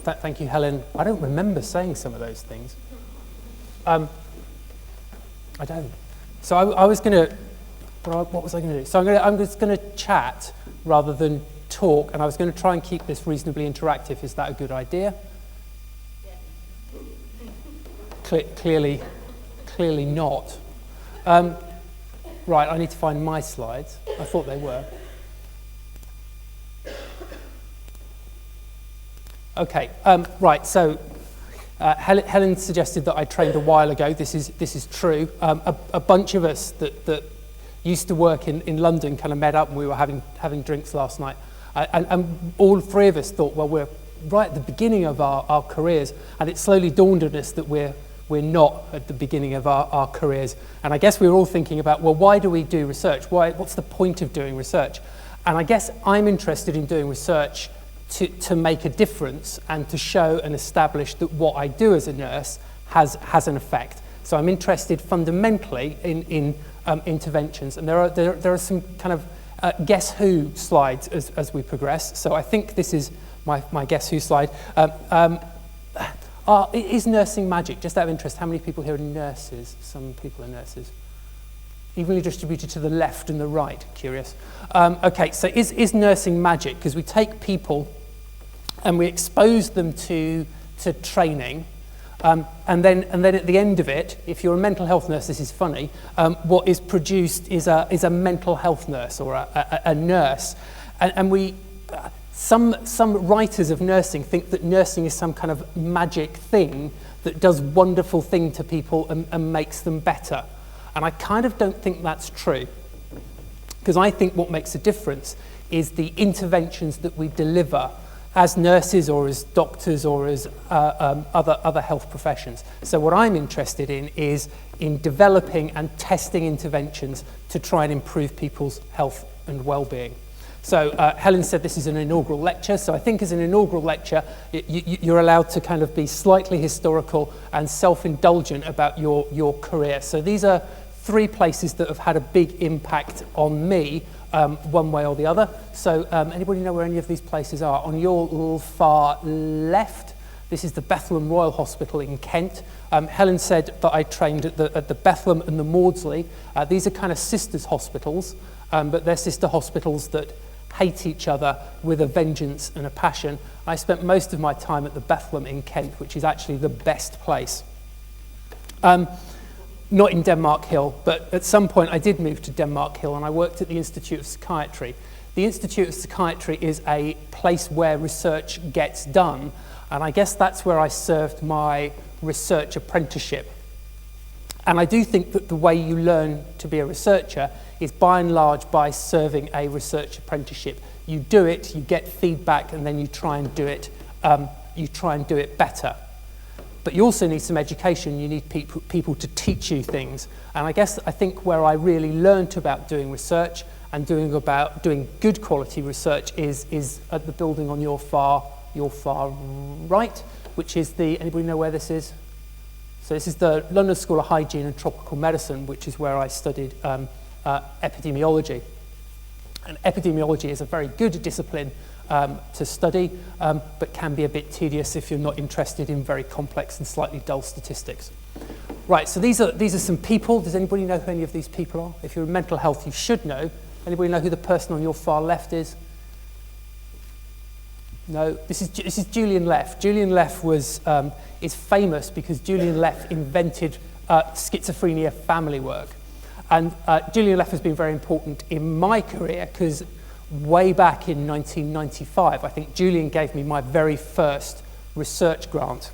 Thank you, Helen. I don't remember saying some of those things. I don't. So I was going to, what was I going to do? So I'm just going to chat rather than talk, and I was going to try and keep this reasonably interactive. Is that a good idea? Yeah. Clearly not. Right, I need to find my slides. I thought they were. Okay, right, so Helen suggested that I trained a while ago. This is true. A bunch of us that used to work in London kind of met up, and we were having drinks last night. And all three of us thought, well, we're right at the beginning of our careers, and it slowly dawned on us that we're not at the beginning of our careers. And I guess we were all thinking about, well, why do we do research? What's the point of doing research? And I guess I'm interested in doing research to make a difference and to show and establish that what I do as a nurse has an effect. So I'm interested fundamentally in interventions. And there are some kind of guess who slides as we progress. So I think this is my guess who slide. Is nursing magic? Just out of interest, how many people here are nurses? Some people are nurses. Evenly distributed to the left and the right, curious. Okay, so is nursing magic? Because we take people and we expose them to training, and then at the end of it, if you're a mental health nurse, this is funny, what is produced is a mental health nurse or a nurse. And we, some writers of nursing think that nursing is some kind of magic thing that does wonderful thing to people and makes them better. And I kind of don't think that's true, because I think what makes a difference is the interventions that we deliver as nurses or as doctors or as other health professions. So what I'm interested in is in developing and testing interventions to try and improve people's health and well-being. So Helen said this is an inaugural lecture, so I think as an inaugural lecture you're allowed to kind of be slightly historical and self-indulgent about your career. So these are three places that have had a big impact on me, one way or the other. So anybody know where any of these places are? On your far left, this is the Bethlehem Royal Hospital in Kent. Helen said that I trained at the Bethlehem and the Maudsley. These are kind of sisters hospitals, but they're sister hospitals that hate each other with a vengeance and a passion. I spent most of my time at the Bethlehem in Kent, which is actually the best place. Not in Denmark Hill, but at some point I did move to Denmark Hill and I worked at the Institute of Psychiatry. The Institute of Psychiatry is a place where research gets done, and I guess that's where I served my research apprenticeship. And I do think that the way you learn to be a researcher is by and large by serving a research apprenticeship. You do it, you get feedback, and then you try and do it better. But you also need some education. You need people to teach you things. And I think where I really learned about doing research and doing good quality research is at the building on your far right, which is anybody know where this is? So this is the London School of Hygiene and Tropical Medicine, which is where I studied epidemiology. And epidemiology is a very good discipline to study, but can be a bit tedious if you're not interested in very complex and slightly dull statistics. Right, so these are some people. Does anybody know who any of these people are? If you're in mental health, you should know. Anybody know who the person on your far left is? No, this is Julian Left. Julian Left is famous because Julian Left invented schizophrenia family work. And Julian Left has been very important in my career because way back in 1995, I think Julian gave me my very first research grant.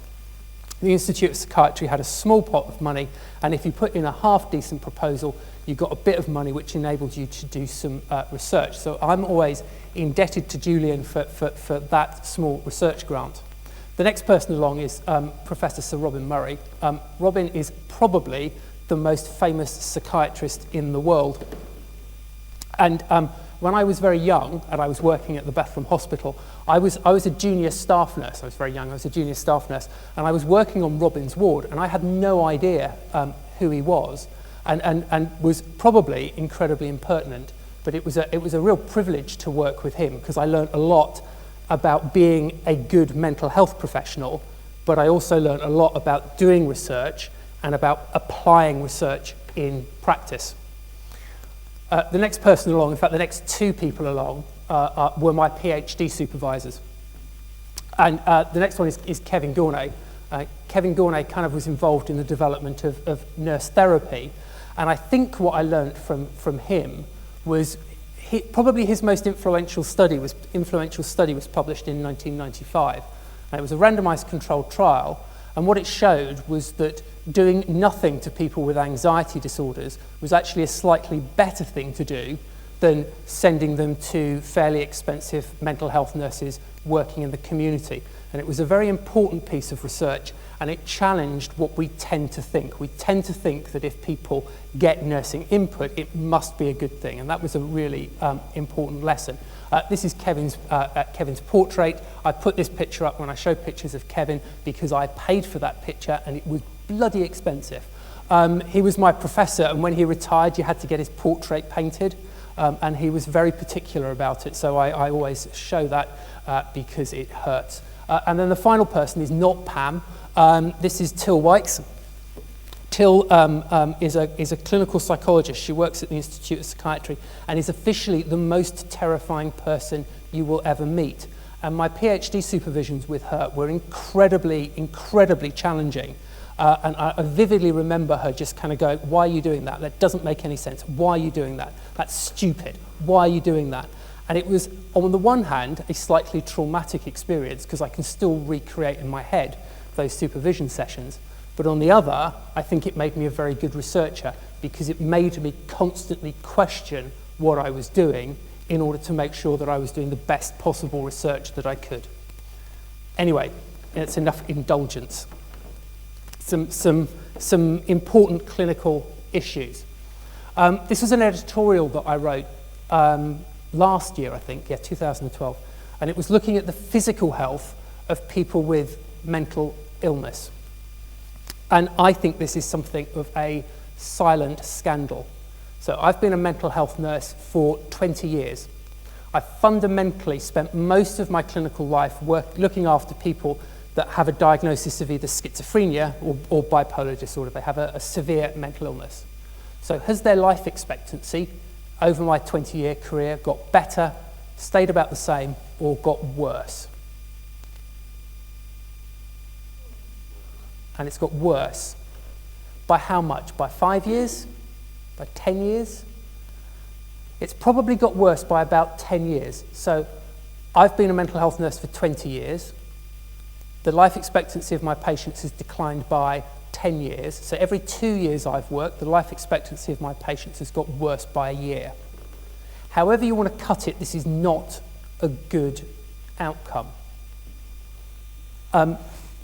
The Institute of Psychiatry had a small pot of money, and if you put in a half-decent proposal, you got a bit of money which enabled you to do some research. So I'm always indebted to Julian for that small research grant. The next person along is Professor Sir Robin Murray. Robin is probably the most famous psychiatrist in the world. And when I was very young and I was working at the Bethlehem Hospital, I was a junior staff nurse. I was very young, I was a junior staff nurse, and I was working on Robin's ward, and I had no idea who he was, and was probably incredibly impertinent, but it was a real privilege to work with him because I learned a lot about being a good mental health professional, but I also learned a lot about doing research and about applying research in practice. The next person along, in fact, the next two people along, were my PhD supervisors. And the next one is Kevin Gornay. Kevin Gornay kind of was involved in the development of nurse therapy. And I think what I learned from him was probably his most influential study was published in 1995. And it was a randomized controlled trial. And what it showed was that doing nothing to people with anxiety disorders was actually a slightly better thing to do than sending them to fairly expensive mental health nurses working in the community. And it was a very important piece of research, and it challenged what we tend to think. We tend to think that if people get nursing input, it must be a good thing, and that was a really important lesson. This is Kevin's portrait. I put this picture up when I show pictures of Kevin because I paid for that picture, and it was bloody expensive. He was my professor, and when he retired, you had to get his portrait painted. And he was very particular about it, so I always show that because it hurts. And then the final person is not Pam. This is Till Wykes. Till is a clinical psychologist. She works at the Institute of Psychiatry and is officially the most terrifying person you will ever meet. And my PhD supervisions with her were incredibly, incredibly challenging. And I vividly remember her just kind of going, why are you doing that? That doesn't make any sense. Why are you doing that? That's stupid. Why are you doing that? And it was, on the one hand, a slightly traumatic experience because I can still recreate in my head those supervision sessions. But on the other, I think it made me a very good researcher because it made me constantly question what I was doing in order to make sure that I was doing the best possible research that I could. Anyway, it's enough indulgence. Some important clinical issues. This was an editorial that I wrote last year, I think, 2012, and it was looking at the physical health of people with mental illness. And I think this is something of a silent scandal. So I've been a mental health nurse for 20 years. I fundamentally spent most of my clinical life looking after people that have a diagnosis of either schizophrenia or bipolar disorder. They have a severe mental illness. So has their life expectancy over my 20-year career got better, stayed about the same, or got worse? And it's got worse. By how much? By 5 years? By 10 years? It's probably got worse by about 10 years. So I've been a mental health nurse for 20 years. The life expectancy of my patients has declined by 10 years. So every 2 years I've worked, the life expectancy of my patients has got worse by a year. However you want to cut it, this is not a good outcome.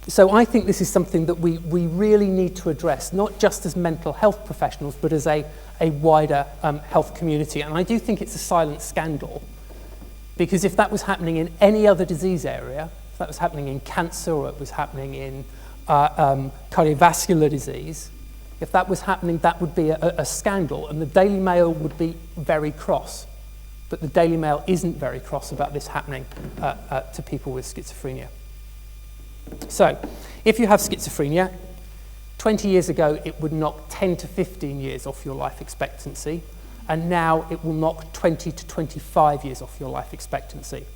So I think this is something that we really need to address, not just as mental health professionals, but as a wider health community. And I do think it's a silent scandal, because if that was happening in any other disease area, if that was happening in cancer or it was happening in cardiovascular disease, if that was happening, that would be a scandal, and the Daily Mail would be very cross. But the Daily Mail isn't very cross about this happening to people with schizophrenia. So, if you have schizophrenia, 20 years ago it would knock 10 to 15 years off your life expectancy, and now it will knock 20 to 25 years off your life expectancy.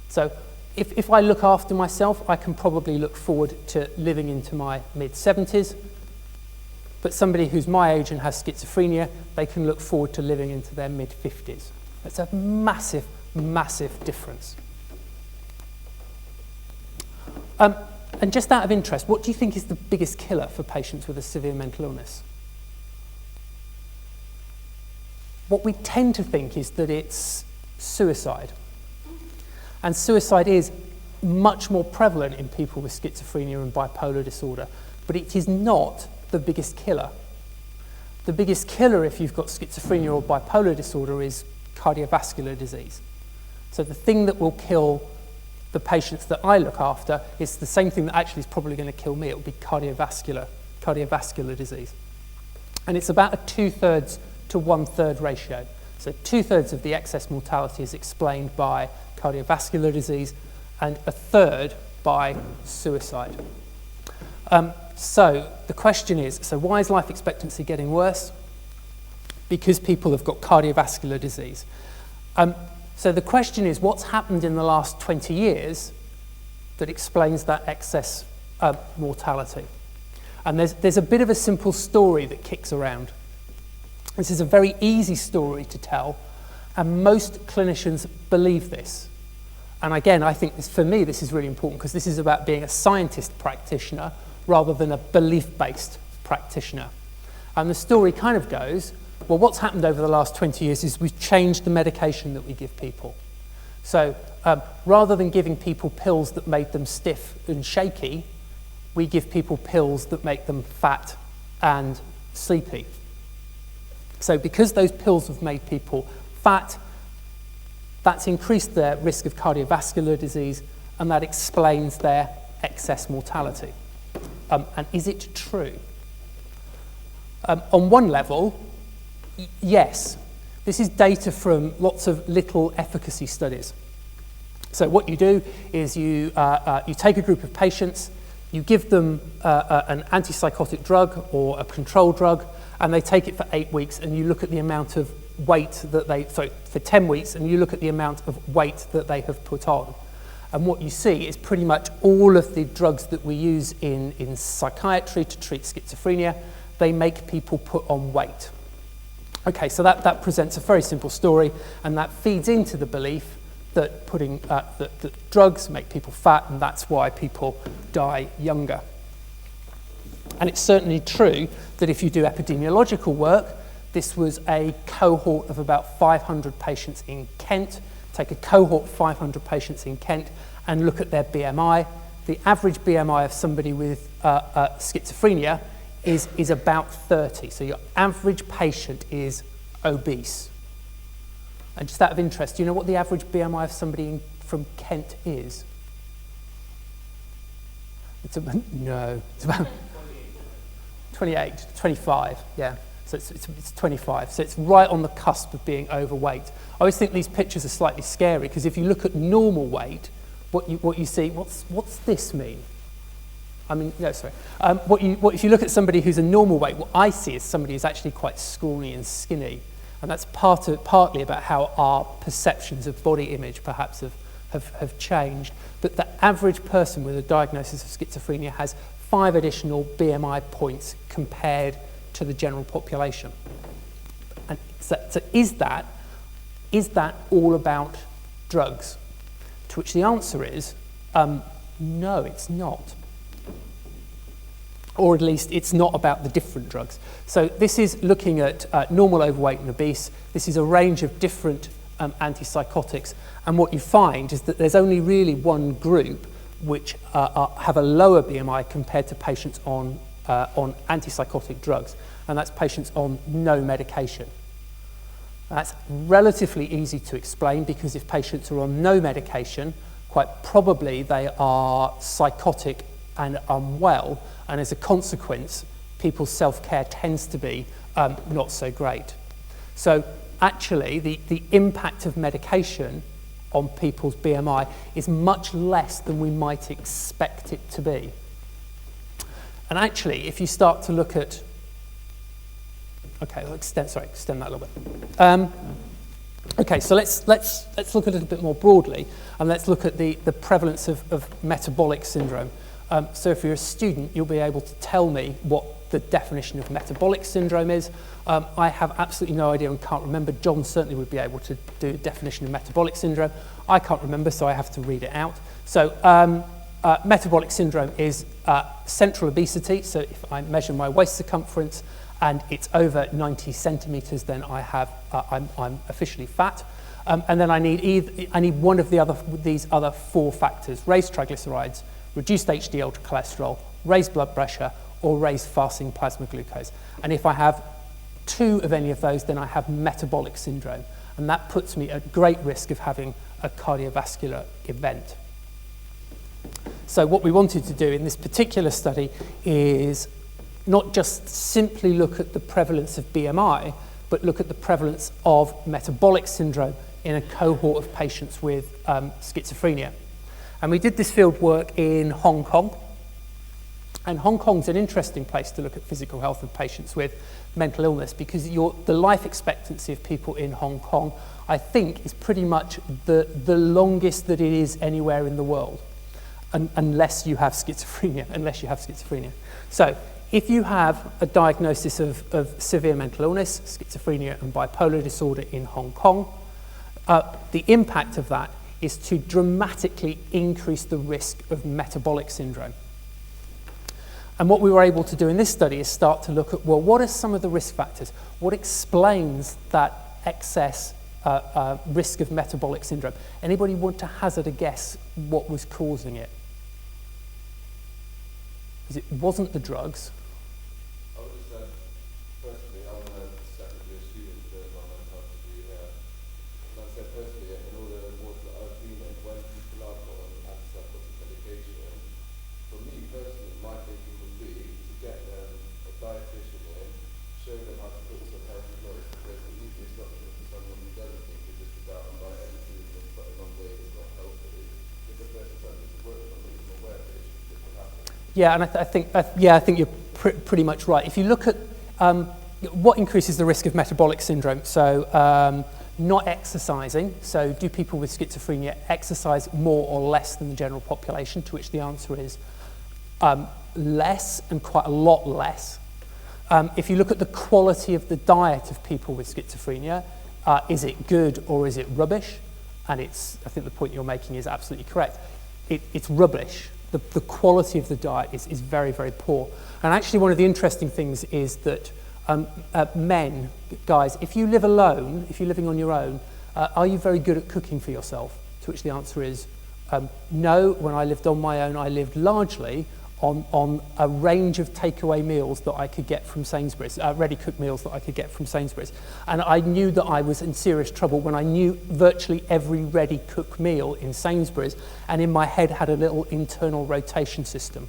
So, if I look after myself, I can probably look forward to living into my mid-70s, but somebody who's my age and has schizophrenia, they can look forward to living into their mid-50s. That's a massive, massive difference. And just out of interest, what do you think is the biggest killer for patients with a severe mental illness? What we tend to think is that it's suicide. And suicide is much more prevalent in people with schizophrenia and bipolar disorder, but it is not the biggest killer. The biggest killer if you've got schizophrenia or bipolar disorder is cardiovascular disease. So the thing that will kill the patients that I look after is the same thing that actually is probably going to kill me. It will be cardiovascular disease. And it's about a 2/3 to 1/3 ratio. So 2/3 of the excess mortality is explained by cardiovascular disease, and a third by suicide. So the question is, so why is life expectancy getting worse? Because people have got cardiovascular disease. So the question is, what's happened in the last 20 years that explains that excess mortality? And there's a bit of a simple story that kicks around. This is a very easy story to tell, and most clinicians believe this. And again, I think for me, this is really important because this is about being a scientist practitioner rather than a belief-based practitioner. And the story kind of goes, well, what's happened over the last 20 years is we've changed the medication that we give people. So rather than giving people pills that made them stiff and shaky, we give people pills that make them fat and sleepy. So because those pills have made people fat, that's increased their risk of cardiovascular disease, and that explains their excess mortality. And is it true? On one level, yes. This is data from lots of little efficacy studies. So what you do is you take a group of patients, you give them an antipsychotic drug or a control drug, and they take it for 8 weeks, and you look at the amount of weight that for 10 weeks, and you look at the amount of weight that they have put on. And what you see is pretty much all of the drugs that we use in psychiatry to treat schizophrenia, they make people put on weight. Okay, so that presents a very simple story, and that feeds into the belief that that drugs make people fat, and that's why people die younger. And it's certainly true that if you do epidemiological work, this was a cohort of about 500 patients in Kent. Take a cohort of 500 patients in Kent and look at their BMI. The average BMI of somebody with schizophrenia is about 30. So your average patient is obese. And just out of interest, do you know what the average BMI of somebody from Kent is? It's about 28, 25, yeah. So it's 25. So it's right on the cusp of being overweight. I always think these pictures are slightly scary because if you look at normal weight, what you see, what's this mean? I mean, no, sorry. If you look at somebody who's a normal weight, what I see is somebody who's actually quite scrawny and skinny. And that's partly about how our perceptions of body image perhaps have changed. But the average person with a diagnosis of schizophrenia has 5 additional BMI points compared to the general population. And so is that all about drugs? To which the answer is, no, it's not. Or at least it's not about the different drugs. So this is looking at normal overweight and obese. This is a range of different antipsychotics. And what you find is that there's only really one group which have a lower BMI compared to patients on antipsychotic drugs, and that's patients on no medication. That's relatively easy to explain because if patients are on no medication, quite probably they are psychotic and unwell, and as a consequence, people's self-care tends to be not so great. So actually, the impact of medication on people's BMI is much less than we might expect it to be. And actually, if you start to look at, okay, I'll extend that a little bit. Okay, so let's look a little bit more broadly, and let's look at the prevalence of metabolic syndrome. So if you're a student, you'll be able to tell me what the definition of metabolic syndrome is. I have absolutely no idea and can't remember. John certainly would be able to do a definition of metabolic syndrome. I can't remember, so I have to read it out. So metabolic syndrome is central obesity. So if I measure my waist circumference and it's over 90 centimeters, then I'm officially fat. And then I need one of these other 4 factors: raised triglycerides, reduced HDL cholesterol, raised blood pressure, or raised fasting plasma glucose. And if I have 2 of any of those, then I have metabolic syndrome. And that puts me at great risk of having a cardiovascular event. So what we wanted to do in this particular study is not just simply look at the prevalence of BMI, but look at the prevalence of metabolic syndrome in a cohort of patients with schizophrenia. And we did this field work in Hong Kong. And Hong Kong's an interesting place to look at physical health of patients with mental illness, because the life expectancy of people in Hong Kong, I think, is pretty much the longest that it is anywhere in the world, unless you have schizophrenia. So if you have a diagnosis of severe mental illness, schizophrenia and bipolar disorder in Hong Kong, the impact of that is to dramatically increase the risk of metabolic syndrome. And what we were able to do in this study is start to look at, well, what are some of the risk factors? What explains that excess risk of metabolic syndrome? Anybody want to hazard a guess what was causing it? Because it wasn't the drugs. I would have said, firstly, I'm a secondary student today by my time to be here. And I said, firstly, in all the awards that I've been in, when people are on antipsychotic medication, for me personally, my thinking would be to get them a dietitian in, show them how to cook some healthy meals, because the easiest option for someone who doesn't think is just to go out and buy anything and put it on weight is not healthy. If the person starts to work on making aware that this will happen. Yeah, and I think you're pretty much right. If you look at what increases the risk of metabolic syndrome, so not exercising, so do people with schizophrenia exercise more or less than the general population, to which the answer is less, and quite a lot less. If you look at the quality of the diet of people with schizophrenia, is it good or is it rubbish? And I think the point you're making is absolutely correct. It's rubbish. The quality of the diet is very, very poor. And actually one of the interesting things is that men, guys, if you live alone, if you're living on your own, are you very good at cooking for yourself? To which the answer is no. When I lived on my own, I lived largely on a range of takeaway meals that I could get from Sainsbury's, ready-cooked meals that I could get from Sainsbury's. And I knew that I was in serious trouble when I knew virtually every ready-cooked meal in Sainsbury's, and in my head had a little internal rotation system.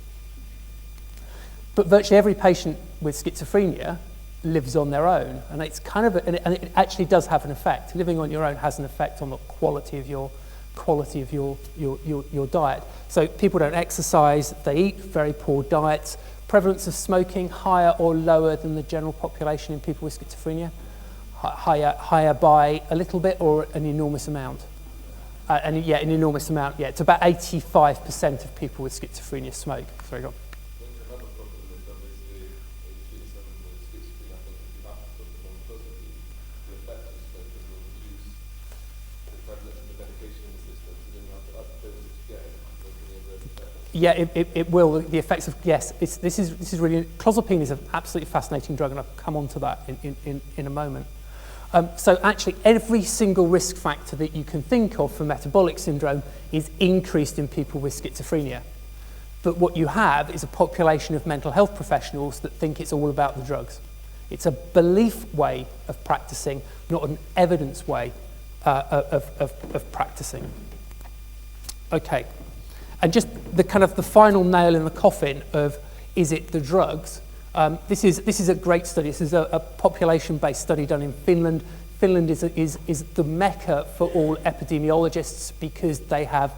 But virtually every patient with schizophrenia lives on their own, and it's kind of and it actually does have an effect. Living on your own has an effect on the quality of your diet. So people don't exercise, they eat very poor diets. Prevalence of smoking higher or lower than the general population in people with schizophrenia? Higher by a little bit or an enormous amount? An enormous amount, yeah. It's about 85% of people with schizophrenia smoke. Sorry, go on. Another problem is obviously in treating someone with schizophrenia, I think if you have to put them on clozapine, the effect of smoking will reduce the prevalence of the medication in the system, so then you have to up the dosage again, making it worse effect. Yeah, it will. The effects of, yes, this is really, clozapine is an absolutely fascinating drug, and I'll come on to that in a moment. So actually every single risk factor that you can think of for metabolic syndrome is increased in people with schizophrenia. But what you have is a population of mental health professionals that think it's all about the drugs. It's a belief way of practicing, not an evidence way of practicing. Okay, and just the kind of the final nail in the coffin of, is it the drugs? This is a great study. This is a population-based study done in Finland. Finland is the mecca for all epidemiologists because they have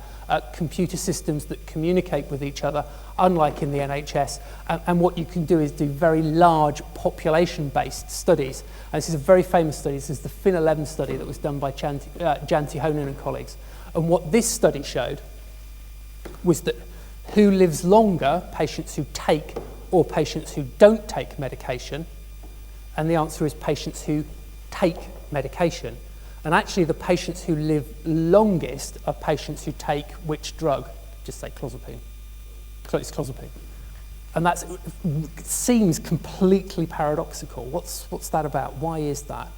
computer systems that communicate with each other, unlike in the NHS. And what you can do is do very large population-based studies. And this is a very famous study. This is the Fin11 study that was done by Janti Honen and colleagues. And what this study showed was that who lives longer, patients who take or patients who don't take medication? And the answer is patients who take medication. And actually the patients who live longest are patients who take which drug? Just say clozapine. It's clozapine. And that seems completely paradoxical. What's that about? Why is that?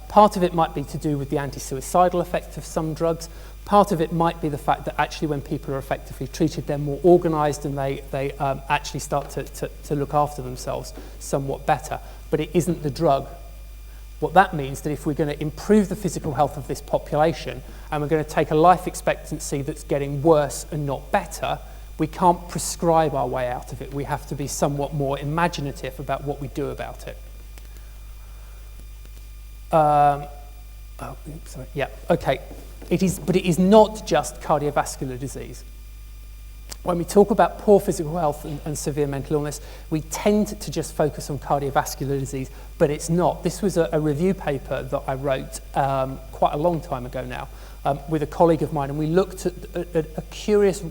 Part of it might be to do with the anti-suicidal effect of some drugs. Part of it might be the fact that actually when people are effectively treated, they're more organised and they actually start to look after themselves somewhat better. But it isn't the drug. What that means that if we're going to improve the physical health of this population and we're going to take a life expectancy that's getting worse and not better, we can't prescribe our way out of it. We have to be somewhat more imaginative about what we do about it. Oh, oops, sorry. Yeah, okay. But it is not just cardiovascular disease. When we talk about poor physical health and severe mental illness, we tend to just focus on cardiovascular disease, but it's not. This was a review paper that I wrote quite a long time ago now with a colleague of mine, and we looked at a curious,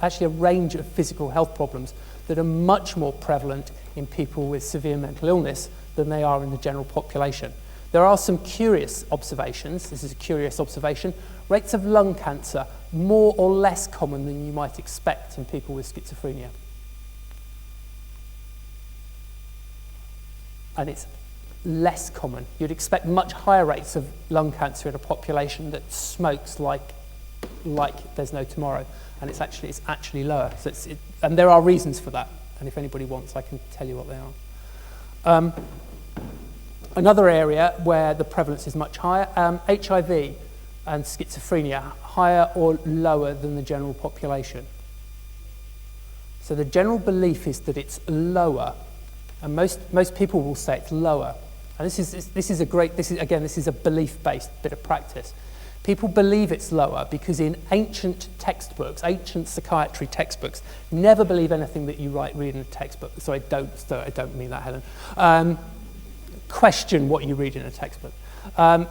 actually a range of physical health problems that are much more prevalent in people with severe mental illness than they are in the general population. There are some curious observations. This is a curious observation. Rates of lung cancer more or less common than you might expect in people with schizophrenia. And it's less common. You'd expect much higher rates of lung cancer in a population that smokes like there's no tomorrow, and it's actually lower. So and there are reasons for that, and if anybody wants, I can tell you what they are. Another area where the prevalence is much higher, HIV and schizophrenia, higher or lower than the general population. So the general belief is that it's lower, and most people will say it's lower. And this is a belief-based bit of practice. People believe it's lower because in ancient textbooks, ancient psychiatry textbooks, never believe anything that you read in a textbook. So I don't mean that, Helen. Question what you read in a textbook.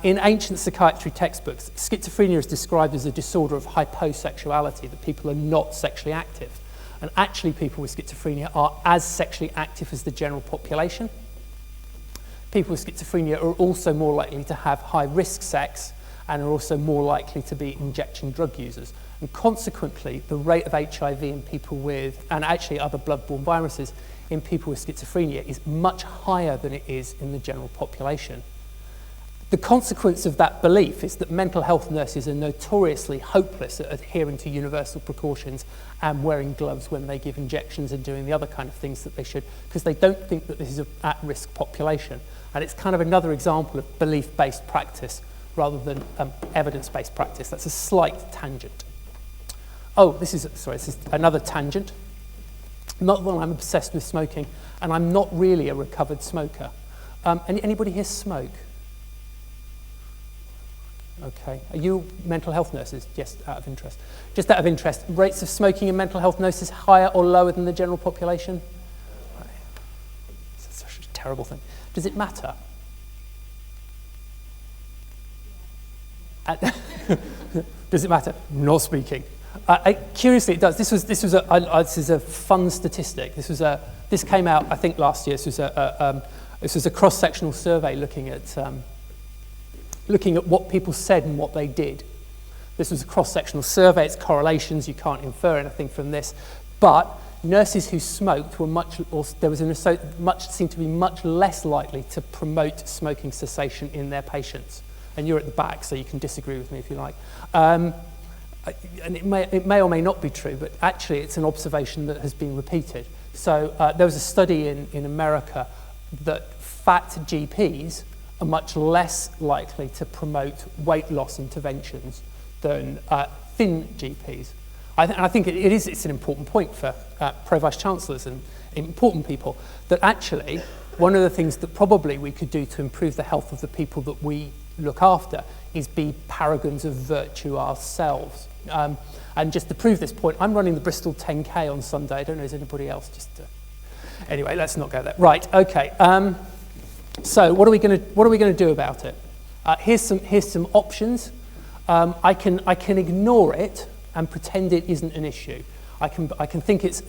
In ancient psychiatry textbooks, schizophrenia is described as a disorder of hyposexuality, that people are not sexually active. And actually people with schizophrenia are as sexually active as the general population. People with schizophrenia are also more likely to have high-risk sex and are also more likely to be injection drug users. And consequently, the rate of HIV in people with, and actually other blood-borne viruses, in people with schizophrenia is much higher than it is in the general population. The consequence of that belief is that mental health nurses are notoriously hopeless at adhering to universal precautions and wearing gloves when they give injections and doing the other kind of things that they should, because they don't think that this is an at-risk population. And it's kind of another example of belief-based practice rather than evidence-based practice. That's a slight tangent. Oh, this is another tangent. Not that I'm obsessed with smoking, and I'm not really a recovered smoker. Anybody here smoke? Okay. Are you mental health nurses? Just out of interest. Just out of interest, rates of smoking in mental health nurses higher or lower than the general population? Right. It's such a terrible thing. Does it matter? Does it matter? Not speaking. Curiously, it does. This is a fun statistic. This came out, I think, last year. This was a cross-sectional survey looking at what people said and what they did. This was a cross-sectional survey. It's correlations. You can't infer anything from this. But nurses who smoked seemed to be much less likely to promote smoking cessation in their patients. And you're at the back, so you can disagree with me if you like. And it may or may not be true, but actually it's an observation that has been repeated. So there was a study in America that fat GPs are much less likely to promote weight loss interventions than thin GPs. I think it's an important point for Pro-Vice Chancellors and important people, that actually one of the things that probably we could do to improve the health of the people that we look after is be paragons of virtue ourselves. And just to prove this point, I'm running the Bristol 10K on Sunday. I don't know, is anybody else? Anyway, let's not go there. Right, okay. So what are we going to do about it? Here's some options. I can ignore it and pretend it isn't an issue. I can think it's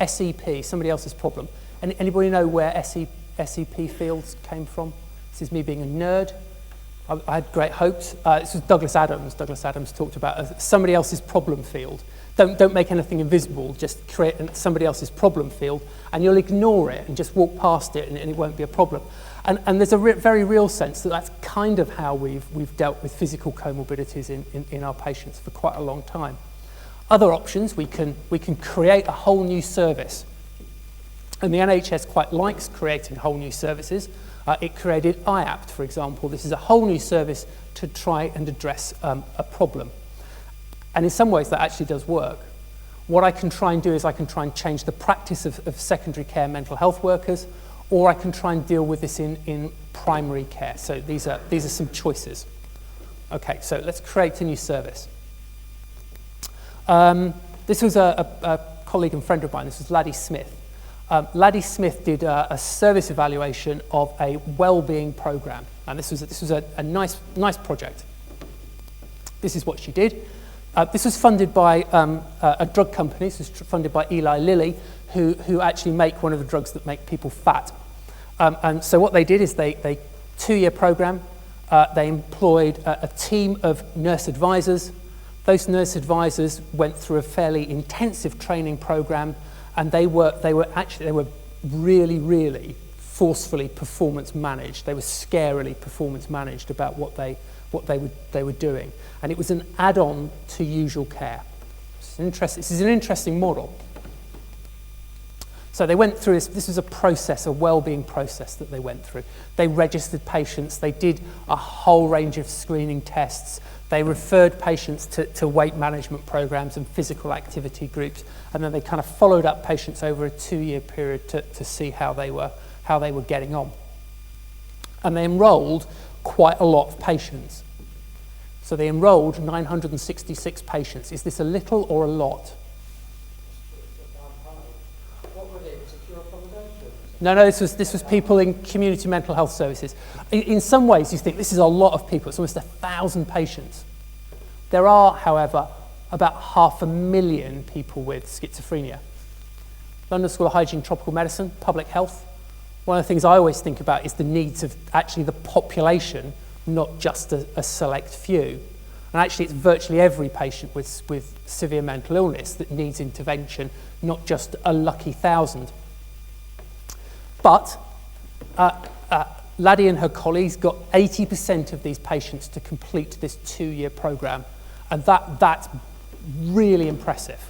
SEP, somebody else's problem. Anybody know where SEP fields came from? This is me being a nerd. I had great hopes. This was Douglas Adams. Douglas Adams talked about somebody else's problem field. Don't make anything invisible, just create somebody else's problem field, and you'll ignore it and just walk past it, and it won't be a problem. And there's a very real sense that that's kind of how we've dealt with physical comorbidities in our patients for quite a long time. Other options, we can create a whole new service. And the NHS quite likes creating whole new services. It created IAPT, for example. This is a whole new service to try and address a problem. And in some ways that actually does work. What I can try and do is I can try and change the practice of secondary care mental health workers, or I can try and deal with this in primary care. So these are some choices. Okay, so let's create a new service. This was a colleague and friend of mine. This was Laddie Smith. Laddie Smith did a service evaluation of a well-being program, and this was a nice project. This is what she did. This was funded by a drug company. This was funded by Eli Lilly, who actually make one of the drugs that make people fat. And so what they did is they 2-year program. They employed a team of nurse advisors. Those nurse advisors went through a fairly intensive training program, and they were really, really forcefully performance managed. They were scarily performance managed about what they were doing, and it was an add-on to usual care. This is an interesting model. So they went through this. This was a process, a well-being process that they went through. They registered patients. They did a whole range of screening tests. They referred patients to weight management programs and physical activity groups, and then they kind of followed up patients over a 2-year period to see how they were getting on. And they enrolled quite a lot of patients. So they enrolled 966 patients. Is this a little or a lot? No, this was people in community mental health services. In some ways, you think this is a lot of people. It's almost 1,000 patients. There are, however, about 500,000 people with schizophrenia. London School of Hygiene, Tropical Medicine, Public Health. One of the things I always think about is the needs of actually the population, not just a select few. And actually, it's virtually every patient with severe mental illness that needs intervention, not just a lucky 1,000. But Laddie and her colleagues got 80% of these patients to complete this 2-year program, and that's really impressive.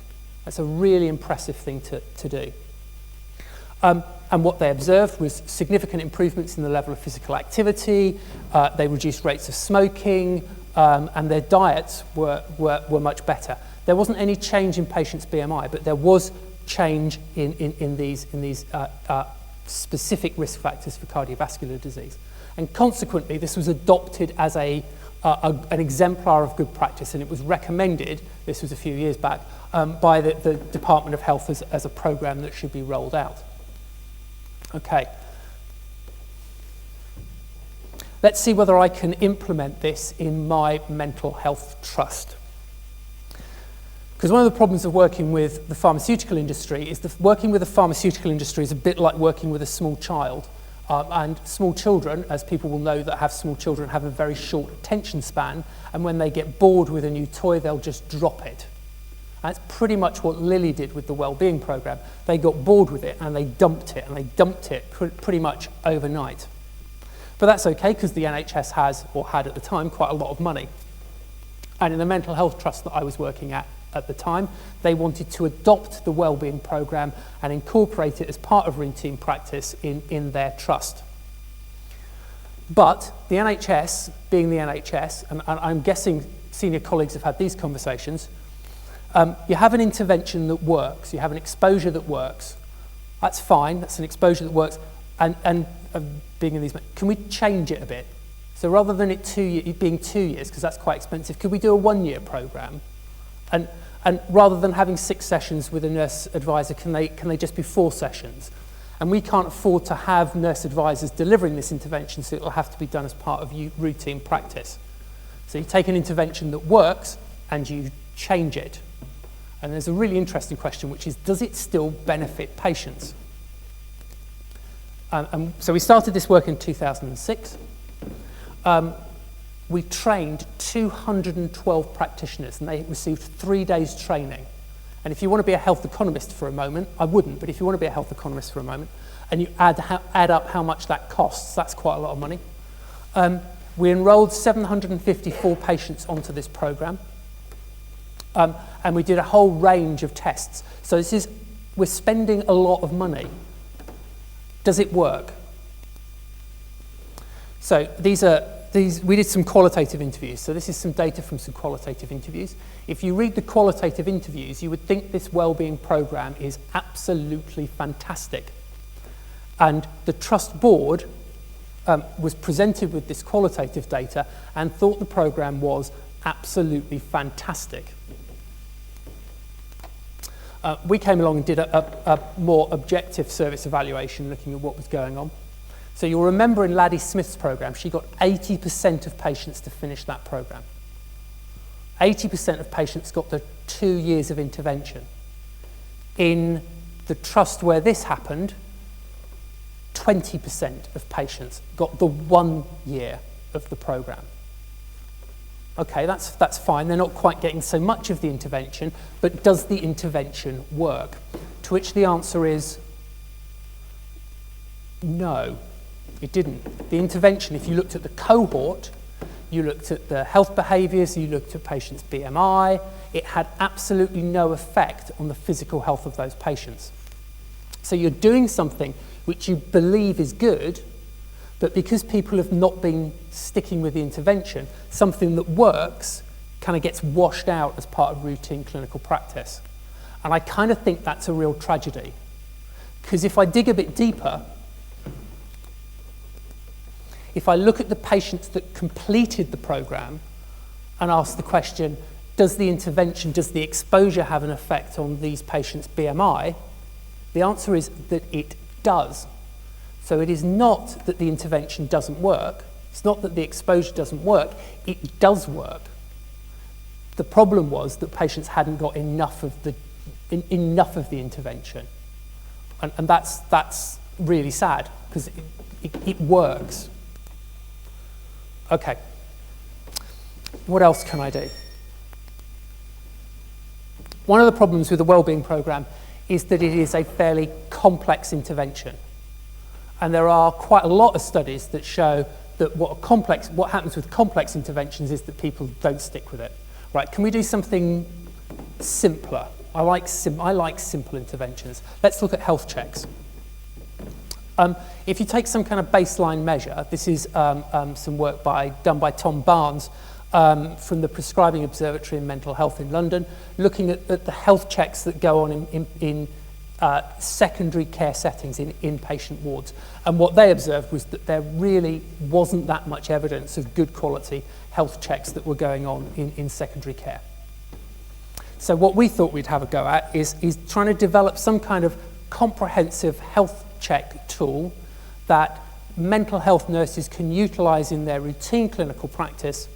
That's a really impressive thing to do. And what they observed was significant improvements in the level of physical activity. They reduced rates of smoking, and their diets were much better. There wasn't any change in patients' BMI, but there was change in these specific risk factors for cardiovascular disease. And consequently, this was adopted as an exemplar of good practice, and it was recommended, this was a few years back, by the Department of Health as a program that should be rolled out. Okay. Let's see whether I can implement this in my mental health trust. Because one of the problems of working with the pharmaceutical industry is that working with the pharmaceutical industry is a bit like working with a small child. And small children, as people will know that have small children, have a very short attention span. And when they get bored with a new toy, they'll just drop it. And that's pretty much what Lilly did with the wellbeing program. They got bored with it and they dumped it, and they dumped it pretty much overnight. But that's okay, because the NHS has, or had at the time, quite a lot of money. And in the mental health trust that I was working at the time, they wanted to adopt the wellbeing program and incorporate it as part of routine practice in their trust. But the NHS, being the NHS, and I'm guessing senior colleagues have had these conversations, you have an intervention that works, you have an exposure that works. That's fine, that's an exposure that works. And being in these, can we change it a bit? So rather than it being 2 years, because that's quite expensive, could we do a 1-year program? And rather than having 6 sessions with a nurse advisor, can they just be 4 sessions? And we can't afford to have nurse advisors delivering this intervention, so it'll have to be done as part of routine practice. So you take an intervention that works and you change it. And there's a really interesting question, which is, does it still benefit patients? So we started this work in 2006. We trained 212 practitioners, and they received 3 days training. And if you want to be a health economist for a moment, I wouldn't, but if you want to be a health economist for a moment, and you add up how much that costs, that's quite a lot of money. We enrolled 754 patients onto this program, and we did a whole range of tests. So we're spending a lot of money. Does it work? So we did some qualitative interviews. So this is some data from some qualitative interviews. If you read the qualitative interviews, you would think this wellbeing program is absolutely fantastic. And the trust board was presented with this qualitative data and thought the program was absolutely fantastic. We came along and did a more objective service evaluation looking at what was going on. So you'll remember in Laddie Smith's program, she got 80% of patients to finish that program. 80% of patients got the 2 years of intervention. In the trust where this happened, 20% of patients got the 1 year of the program. Okay, that's fine. They're not quite getting so much of the intervention, but does the intervention work? To which the answer is no, it didn't. The intervention, if you looked at the cohort, you looked at the health behaviours, you looked at patients' BMI, it had absolutely no effect on the physical health of those patients. So you're doing something which you believe is good, but because people have not been sticking with the intervention, something that works kind of gets washed out as part of routine clinical practice. And I kind of think that's a real tragedy. Because if I dig a bit deeper, if I look at the patients that completed the program and ask the question, does the intervention, does the exposure have an effect on these patients' BMI? The answer is that it does. So it is not that the intervention doesn't work. It's not that the exposure doesn't work. It does work. The problem was that patients hadn't got enough of the intervention. And that's really sad because it works. Okay. What else can I do? One of the problems with the wellbeing program is that it is a fairly complex intervention. And there are quite a lot of studies that show that what happens with complex interventions is that people don't stick with it. Right, can we do something simpler? I like simple interventions. Let's look at health checks. If you take some kind of baseline measure, this is some work done by Tom Barnes from the Prescribing Observatory in Mental Health in London, looking at the health checks that go on in secondary care settings in inpatient wards. And what they observed was that there really wasn't that much evidence of good quality health checks that were going on in secondary care. So what we thought we'd have a go at is trying to develop some kind of comprehensive health check tool that mental health nurses can utilise in their routine clinical practice.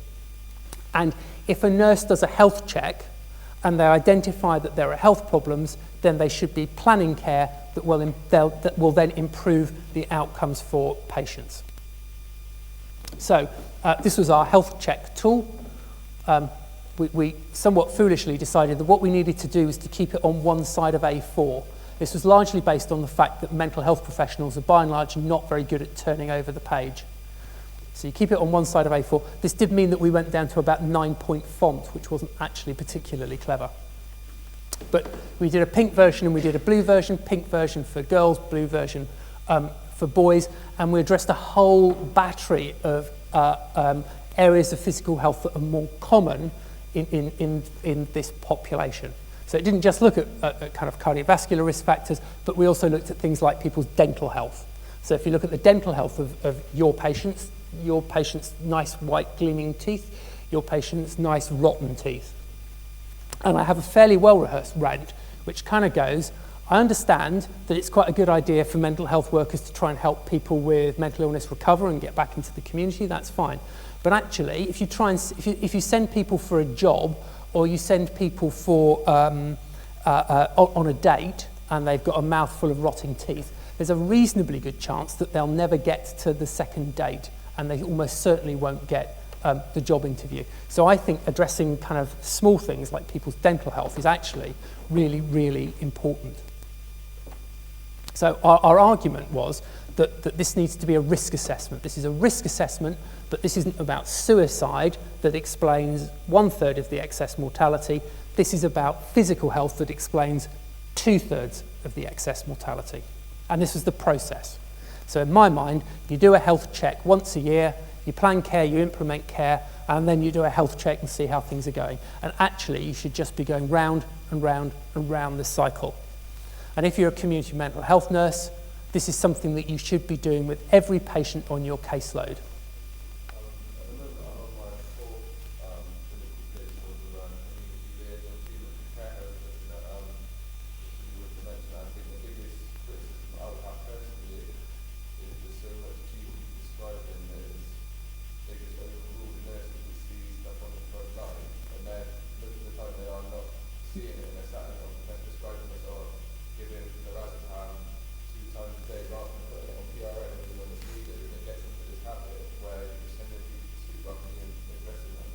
And if a nurse does a health check and they identify that there are health problems, then they should be planning care that will then improve the outcomes for patients. So this was our health check tool. We somewhat foolishly decided that what we needed to do was to keep it on one side of A4. This was largely based on the fact that mental health professionals are by and large not very good at turning over the page. So you keep it on one side of A4. This did mean that we went down to about 9-point font, which wasn't actually particularly clever. But we did a pink version and we did a blue version, pink version for girls, blue version for boys, and we addressed a whole battery of areas of physical health that are more common in this population. So it didn't just look at kind of cardiovascular risk factors, but we also looked at things like people's dental health. So if you look at the dental health of your patients' nice white gleaming teeth, your patient's nice rotten teeth. And I have a fairly well-rehearsed rant, which kind of goes, I understand that it's quite a good idea for mental health workers to try and help people with mental illness recover and get back into the community, that's fine. But actually, if you send people for a job, or you send people for on a date, and they've got a mouthful of rotting teeth, there's a reasonably good chance that they'll never get to the second date, and they almost certainly won't get the job interview. So I think addressing kind of small things like people's dental health is actually really, really important. So our argument was that this needs to be a risk assessment. This is a risk assessment, but this isn't about suicide that explains 1/3 of the excess mortality. This is about physical health that explains 2/3 of the excess mortality. And this was the process. So in my mind, you do a health check once a year, you plan care, you implement care, and then you do a health check and see how things are going. And actually, you should just be going round and round and round this cycle. And if you're a community mental health nurse, this is something that you should be doing with every patient on your caseload.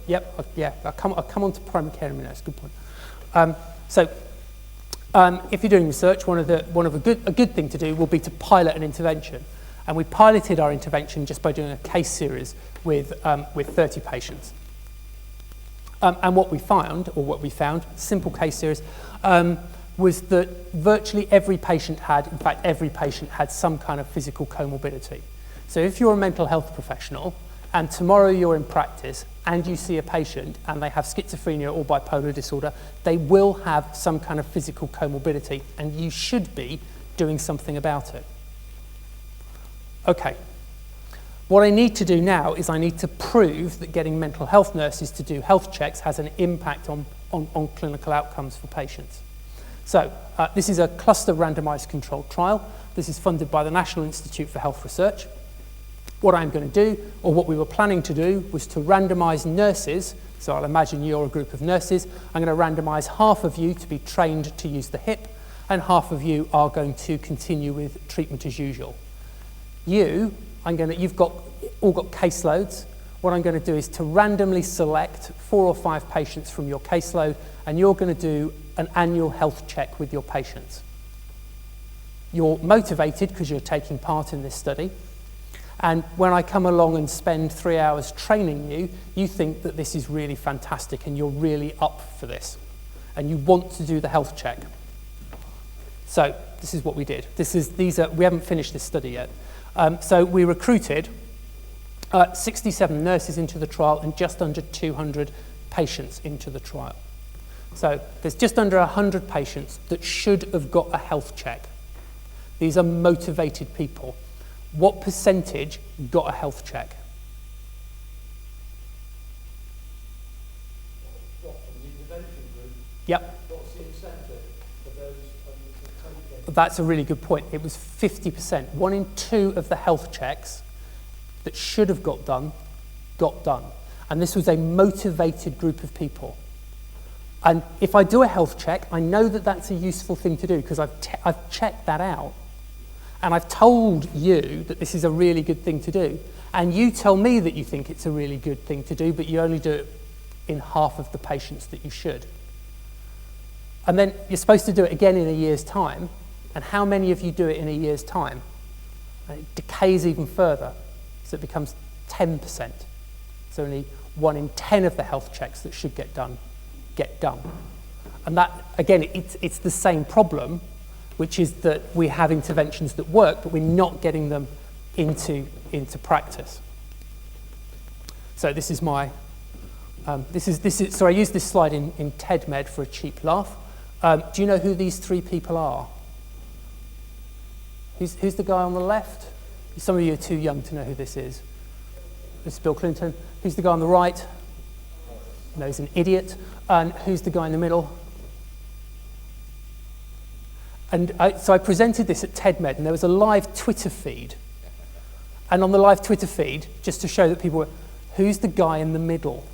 Yep, yeah, I'll come on to primary care in a minute. That's a good point. If you're doing research, a good thing to do will be to pilot an intervention, and we piloted our intervention just by doing a case series with 30 patients. And what we found, simple case series, was that virtually every patient had some kind of physical comorbidity. So if you're a mental health professional, and tomorrow you're in practice and you see a patient and they have schizophrenia or bipolar disorder, they will have some kind of physical comorbidity, and you should be doing something about it. Okay, what I need to do now is I need to prove that getting mental health nurses to do health checks has an impact on clinical outcomes for patients. So this is a cluster randomized controlled trial. This is funded by the National Institute for Health Research. What I'm going to do, or what we were planning to do, was to randomise nurses. So I'll imagine you're a group of nurses. I'm going to randomise half of you to be trained to use the hip, and half of you are going to continue with treatment as usual. You've all got caseloads. What I'm going to do is to randomly select 4 or 5 patients from your caseload, and you're going to do an annual health check with your patients. You're motivated because you're taking part in this study. And when I come along and spend 3 hours training you, you think that this is really fantastic and you're really up for this. And you want to do the health check. So this is what we did. We haven't finished this study yet. So we recruited 67 nurses into the trial and just under 200 patients into the trial. So there's just under 100 patients that should have got a health check. These are motivated people. What percentage got a health check? What, from the intervention group? Yep. What's the incentive for those to take it? That's a really good point. It was 50%. 1 in 2 of the health checks that should have got done, got done. And this was a motivated group of people. And if I do a health check, I know that that's a useful thing to do because I've checked that out. And I've told you that this is a really good thing to do. And you tell me that you think it's a really good thing to do, but you only do it in half of the patients that you should. And then you're supposed to do it again in a year's time. And how many of you do it in a year's time? And it decays even further. So it becomes 10%. So only 1 in 10 of the health checks that should get done. And that, again, it's the same problem, which is that we have interventions that work, but we're not getting them into practice. So this is my, so I use this slide in TEDMed for a cheap laugh. Do you know who these 3 people are? Who's the guy on the left? Some of you are too young to know who this is. This is Bill Clinton. Who's the guy on the right? No, he's an idiot. And who's the guy in the middle? And so I presented this at TEDMed, and there was a live Twitter feed. And on the live Twitter feed, just to show that people were, who's the guy in the middle?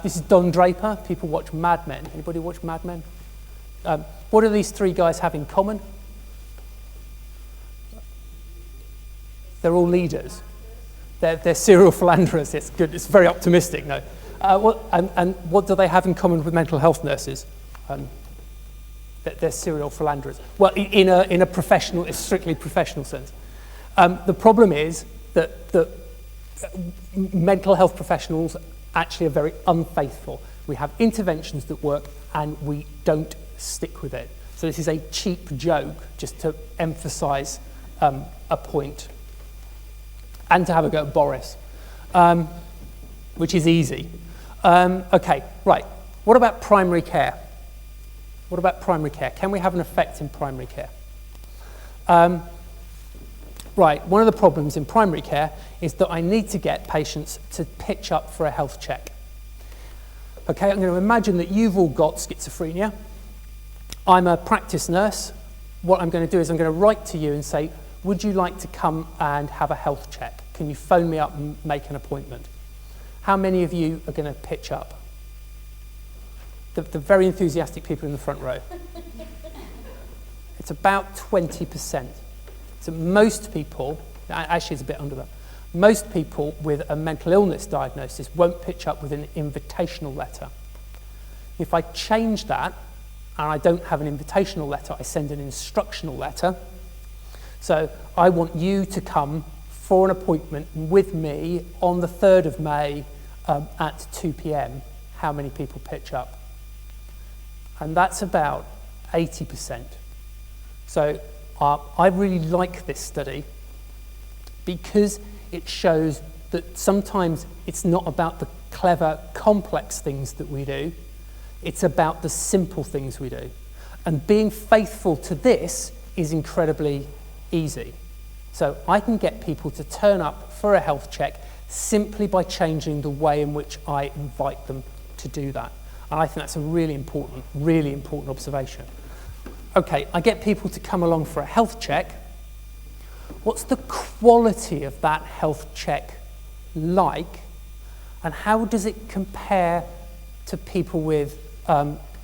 This is Don Draper. People watch Mad Men. Anybody watch Mad Men? What do these 3 guys have in common? They're all leaders. They're serial philanderers. It's good. It's very optimistic. No. And what do they have in common with mental health nurses? They're serial philanderers. Well, in a professional, a strictly professional sense. The problem is that mental health professionals actually are very unfaithful. We have interventions that work and we don't stick with it. So this is a cheap joke just to emphasize a point and to have a go at Boris, which is easy. Okay, right. What about primary care? What about primary care? Can we have an effect in primary care? right, one of the problems in primary care is that I need to get patients to pitch up for a health check. Okay, I'm going to imagine that you've all got schizophrenia. I'm a practice nurse. What I'm going to do is I'm going to write to you and say, would you like to come and have a health check? Can you phone me up and make an appointment? How many of you are going to pitch up? The very enthusiastic people in the front row. It's about 20%. So most people, actually it's a bit under that, most people with a mental illness diagnosis won't pitch up with an invitational letter. If I change that, and I don't have an invitational letter, I send an instructional letter. So I want you to come for an appointment with me on the 3rd of May at 2 p.m. How many people pitch up? And that's about 80%. So I really like this study because it shows that sometimes it's not about the clever, complex things that we do, it's about the simple things we do. And being faithful to this is incredibly easy. So I can get people to turn up for a health check simply by changing the way in which I invite them to do that. And I think that's a really important observation. Okay, I get people to come along for a health check. What's the quality of that health check like? And how does it compare to people with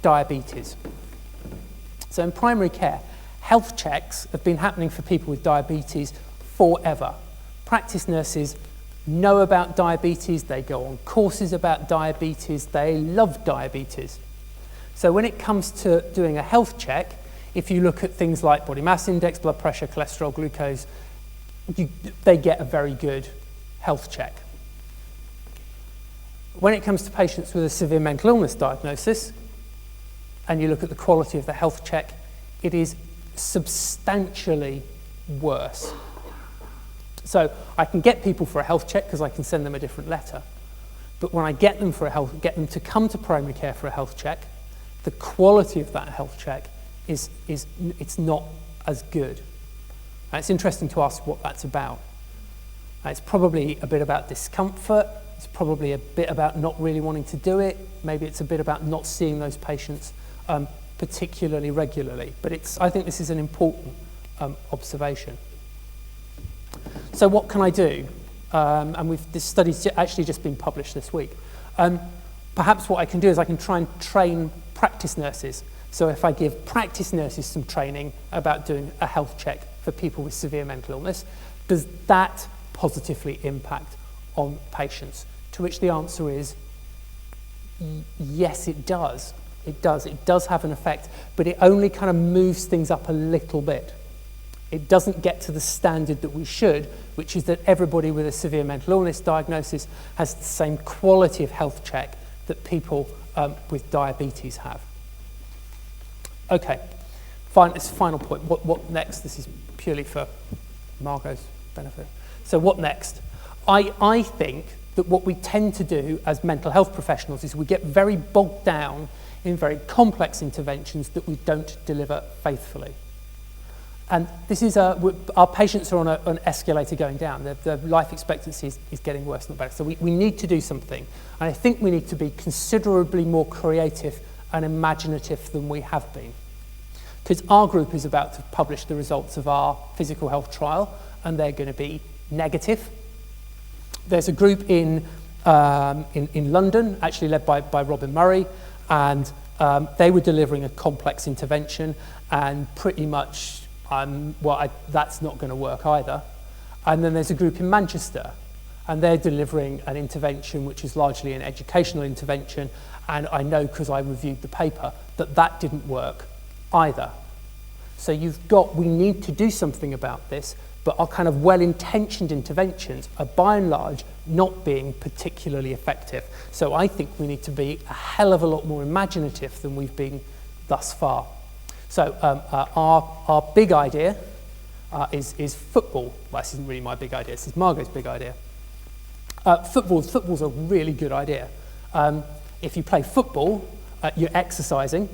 diabetes? So in primary care, health checks have been happening for people with diabetes forever. Practice nurses know about diabetes, they go on courses about diabetes, they love diabetes. So when it comes to doing a health check, if you look at things like body mass index, blood pressure, cholesterol, glucose, they get a very good health check. When it comes to patients with a severe mental illness diagnosis, and you look at the quality of the health check, it is substantially worse. So I can get people for a health check because I can send them a different letter. But when I get them to come to primary care for a health check, the quality of that health check it's not as good. And it's interesting to ask what that's about. It's probably a bit about discomfort. It's probably a bit about not really wanting to do it. Maybe it's a bit about not seeing those patients particularly regularly. But I think this is an important observation. So what can I do? And this study's actually just been published this week. Perhaps what I can do is I can try and train practice nurses. So if I give practice nurses some training about doing a health check for people with severe mental illness, does that positively impact on patients? To which the answer is yes, it does. It does have an effect, but it only kind of moves things up a little bit. It doesn't get to the standard that we should, which is that everybody with a severe mental illness diagnosis has the same quality of health check that people with diabetes have. Okay, it's the final point. What next? This is purely for Margot's benefit. So what next? I think that what we tend to do as mental health professionals is we get very bogged down in very complex interventions that we don't deliver faithfully. And this is our patients are on an escalator going down. The life expectancy is getting worse, not better. So we need to do something. And I think we need to be considerably more creative and imaginative than we have been. Because our group is about to publish the results of our physical health trial, and they're going to be negative. There's a group in London, actually led by Robin Murray, and they were delivering a complex intervention, and pretty much, that's not going to work either. And then there's a group in Manchester, and they're delivering an intervention which is largely an educational intervention, and I know because I reviewed the paper that didn't work either. So we need to do something about this, but our kind of well-intentioned interventions are by and large not being particularly effective. So I think we need to be a hell of a lot more imaginative than we've been thus far. So our big idea is football. Well, this isn't really my big idea, this is Margot's big idea. Football's a really good idea. If you play football, you're exercising.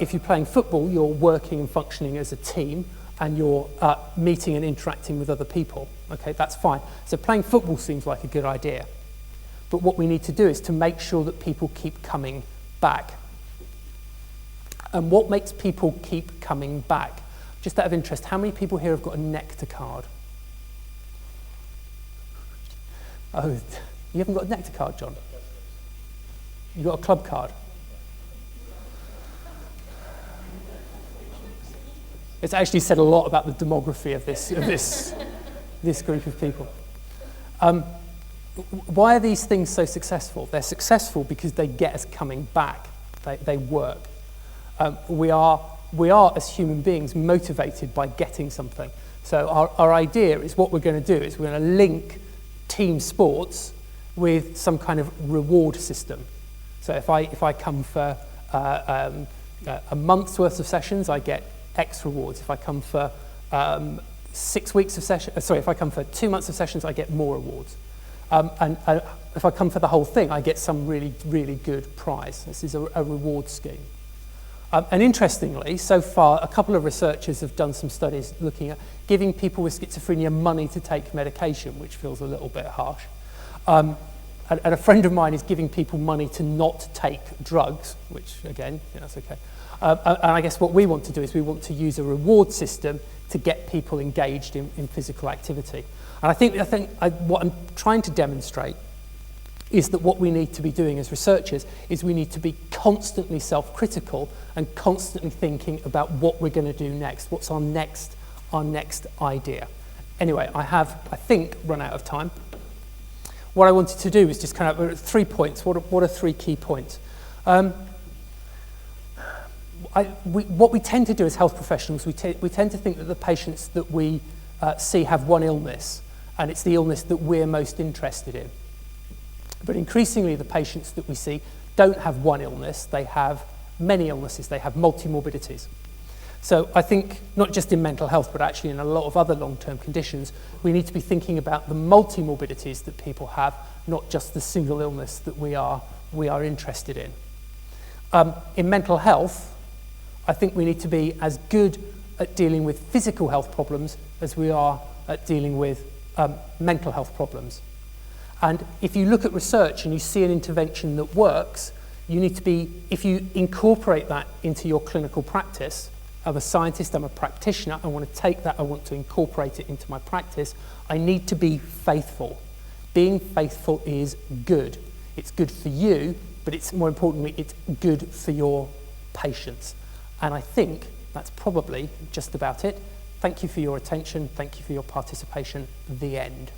If you're playing football, you're working and functioning as a team. and you're meeting and interacting with other people. Okay, that's fine. So playing football seems like a good idea. But what we need to do is to make sure that people keep coming back. And what makes people keep coming back? Just out of interest, how many people here have got a Nectar card? Oh, you haven't got a Nectar card, John? You got a club card? It's actually said a lot about the demography of this group of people. Why are these things so successful? They're successful because they get us coming back. They work. We are, as human beings, motivated by getting something. So our idea is what we're going to do is we're going to link team sports with some kind of reward system. So if I come for a month's worth of sessions, I get X rewards. If I come for 6 weeks of sessions, if I come for 2 months of sessions, I get more rewards. And if I come for the whole thing, I get some really, really good prize. This is a reward scheme. And interestingly, so far, a couple of researchers have done some studies looking at giving people with schizophrenia money to take medication, which feels a little bit harsh. And a friend of mine is giving people money to not take drugs, which, again, that's okay. And I guess what we want to do is we want to use a reward system to get people engaged in physical activity. And I think what I'm trying to demonstrate is that what we need to be doing as researchers is we need to be constantly self-critical and constantly thinking about what we're going to do next. What's our next idea? Anyway, I think, run out of time. What I wanted to do is just kind of 3 points. What are 3 key points? What we tend to do as health professionals, we tend to think that the patients that we see have one illness, and it's the illness that we're most interested in. But increasingly, the patients that we see don't have one illness, they have many illnesses, they have multi-morbidities. So I think, not just in mental health, but actually in a lot of other long-term conditions, we need to be thinking about the multi-morbidities that people have, not just the single illness that we are interested in. In mental health, I think we need to be as good at dealing with physical health problems as we are at dealing with mental health problems. And if you look at research and you see an intervention that works, you need to be, if you incorporate that into your clinical practice, I'm a scientist, I'm a practitioner, I want to take that, I want to incorporate it into my practice, I need to be faithful. Being faithful is good. It's good for you, but it's more importantly, it's good for your patients. And I think that's probably just about it. Thank you for your attention. Thank you for your participation. The end.